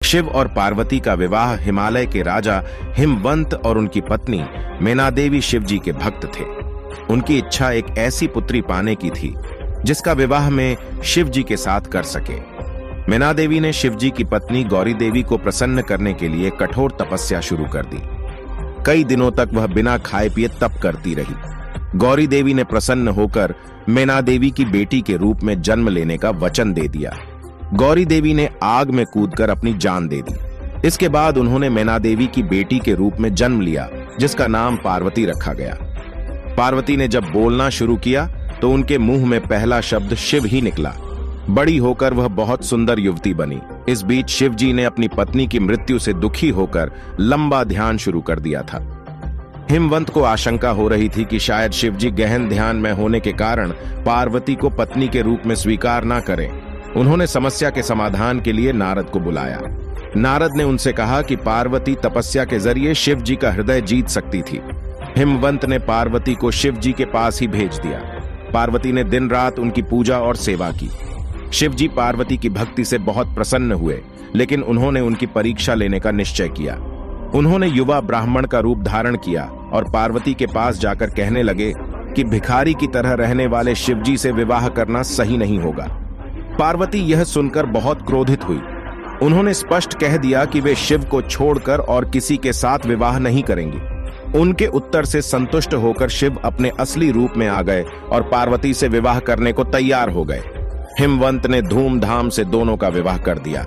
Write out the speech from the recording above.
शिव और पार्वती का विवाह हिमालय के राजा हिमवंत और उनकी पत्नी मैना देवी शिव जी के भक्त थे। उनकी इच्छा एक ऐसी पुत्री पाने की थी जिसका विवाह में शिव जी के साथ कर सके। मैना देवी ने शिव जी की पत्नी गौरी देवी को प्रसन्न करने के लिए कठोर तपस्या शुरू कर दी। कई दिनों तक वह बिना खाए पिए तप करती रही। गौरी देवी ने प्रसन्न होकर मैना देवी की बेटी के रूप में जन्म लेने का वचन दे दिया। गौरी देवी ने आग में कूदकर अपनी जान दे दी। इसके बाद उन्होंने मैना देवी की बेटी के रूप में जन्म लिया, जिसका नाम पार्वती रखा गया। पार्वती ने जब बोलना शुरू किया तो उनके मुंह में पहला शब्द शिव ही निकला। बड़ी होकर वह बहुत सुंदर युवती बनी। इस बीच शिव जी ने अपनी पत्नी की मृत्यु से दुखी होकर लंबा ध्यान शुरू कर दिया था। हिमवंत को आशंका हो रही थी कि शायद शिव जी गहन ध्यान में होने के कारण पार्वती को पत्नी के रूप में स्वीकार ना करें। उन्होंने समस्या के समाधान के लिए नारद को बुलाया। नारद ने उनसे कहा कि पार्वती तपस्या के जरिए शिव जी का हृदय जीत सकती थी। हिमवंत ने पार्वती को शिव जी के पास ही भेज दिया। पार्वती ने दिन रात उनकी पूजा और सेवा की। शिव जी पार्वती की भक्ति से बहुत प्रसन्न हुए, लेकिन उन्होंने उनकी परीक्षा लेने का निश्चय किया। उन्होंने युवा ब्राह्मण का रूप धारण किया और पार्वती के पास जाकर कहने लगे कि भिखारी की तरह रहने वाले शिव जी से विवाह करना सही नहीं होगा। पार्वती यह सुनकर बहुत क्रोधित हुई। उन्होंने स्पष्ट कह दिया कि वे शिव को छोड़कर और किसी के साथ विवाह नहीं करेंगी। उनके उत्तर से संतुष्ट होकर शिव अपने असली रूप में आ गए और पार्वती से विवाह करने को तैयार हो गए। हिमवंत ने धूमधाम से दोनों का विवाह कर दिया।